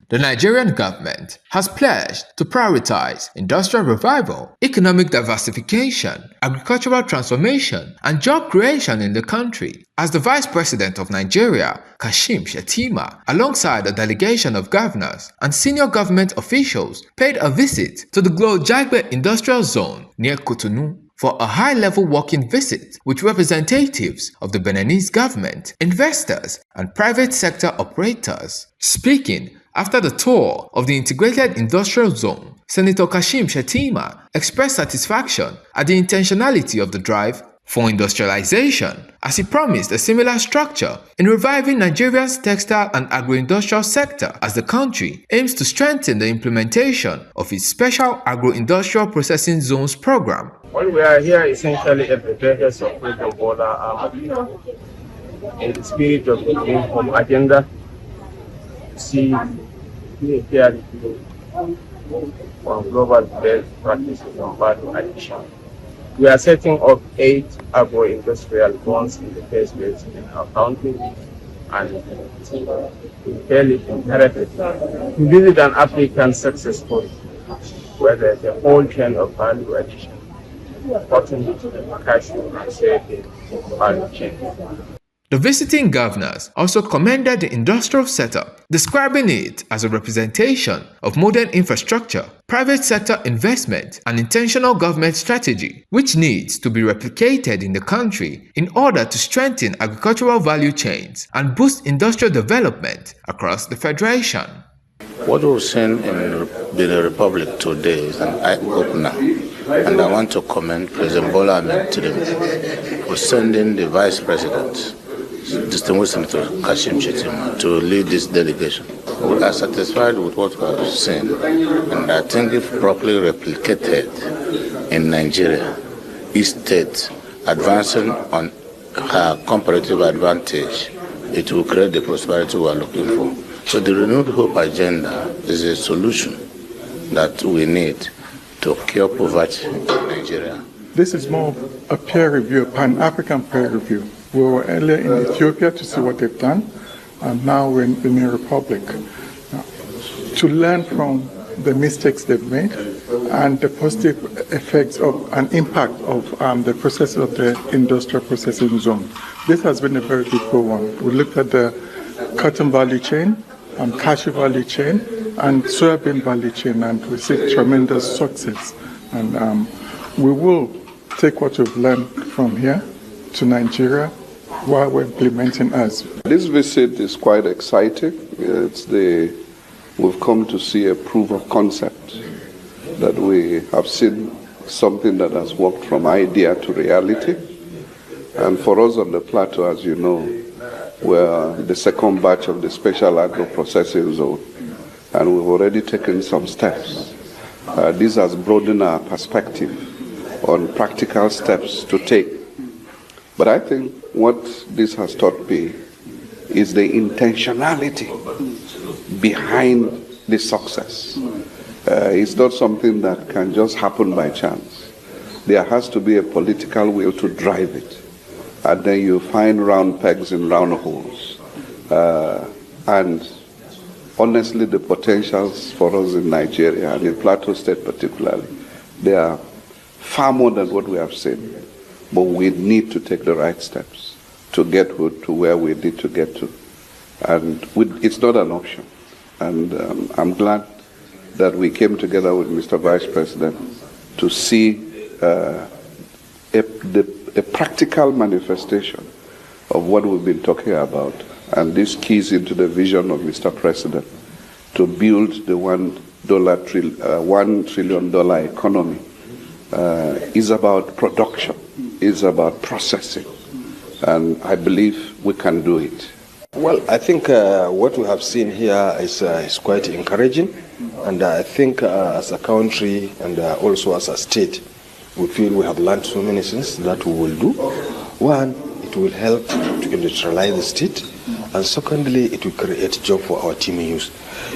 The Nigerian government has pledged to prioritize industrial revival, economic diversification, agricultural transformation, and job creation in the country, as the Vice President of Nigeria, Kashim Shettima, alongside a delegation of governors and senior government officials, paid a visit to the Glojagbe Industrial Zone near Cotonou for a high-level walking visit with representatives of the Beninese government, investors, and private sector operators. Speaking after the tour of the Integrated Industrial Zone, Senator Kashim Shettima expressed satisfaction at the intentionality of the drive for industrialization, as he promised a similar structure in reviving Nigeria's textile and agro-industrial sector as the country aims to strengthen the implementation of its Special Agro-Industrial Processing Zones program. Well, we are here essentially at the behest of President Bola in the spirit of the Home Agenda, see clearly from global best practices on value addition. We are setting up 8 agro-industrial zones in the first place in our country, and we feel it imperative to visit an African success story where there's a whole chain of value addition, cotton, cashew, and soybean value chain. The visiting governors also commended the industrial setup, describing it as a representation of modern infrastructure, private sector investment, and intentional government strategy, which needs to be replicated in the country in order to strengthen agricultural value chains and boost industrial development across the federation. What we're seeing in Benin Republic today is an eye-opener, and I want to commend President Bola Ahmed Tinubu for sending the Vice President, distinguished Senator Kashim Shettima, to lead this delegation. We are satisfied with what we have seen, and I think if properly replicated in Nigeria, each state advancing on her comparative advantage, it will create the prosperity we are looking for. So the Renewed Hope agenda is a solution that we need to cure poverty in Nigeria. This is more of a peer review, Pan-African peer review. We were earlier in Ethiopia to see what they've done, and now we're in Benin Republic to learn from the mistakes they've made and the positive effects of and impact of the process of the industrial processing zone. This has been a very good one. We looked at the cotton value chain, cashew value chain, and soybean value chain, and we see tremendous success. And we will take what we've learned from here to Nigeria while we're implementing us. This visit is quite exciting. We've come to see a proof of concept, that we have seen something that has worked from idea to reality. And for us on the plateau, as you know, we're the second batch of the Special Agro Processing Zone, and we've already taken some steps. This has broadened our perspective on practical steps to take. But I think what this has taught me is the intentionality behind this success. It's not something that can just happen by chance. There has to be a political will to drive it. And then you find round pegs in round holes. And honestly, the potentials for us in Nigeria and in Plateau State particularly, they are far more than what we have seen. But we need to take the right steps to get to where we need to get to. And it's not an option. And I'm glad that we came together with Mr. Vice President to see a practical manifestation of what we've been talking about. And this keys into the vision of Mr. President to build the $1 trillion economy. Is about production, is about processing. And I believe we can do it. Well, I think what we have seen here is quite encouraging. And I think as a country and also as a state, we feel we have learned so many things that we will do. One, it will help to industrialize the state. And secondly, it will create job for our team youth.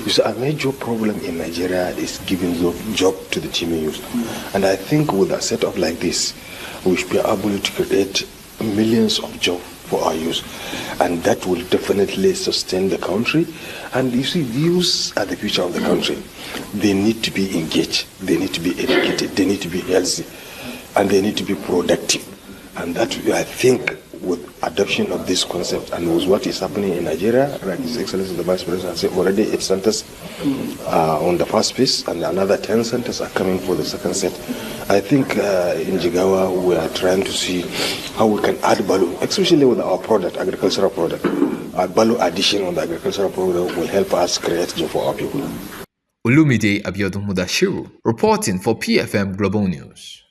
You see, a major problem in Nigeria is giving job to the team youth. And I think with a setup like this, we should be able to create millions of jobs for our youth. And that will definitely sustain the country. And you see, the youth are the future of the country. They need to be engaged, they need to be educated, they need to be healthy, and they need to be productive. And that, I think, with adoption of this concept and with what is happening in Nigeria, like His Excellency the Vice President said, already 8 centers on the first phase, and another 10 centers are coming for the second set. I think in Jigawa we are trying to see how we can add value, especially with our product, agricultural product. Our value addition on the agricultural product will help us create job for our people. Olumide Abiodun Mudashiru, reporting for PFM Global News.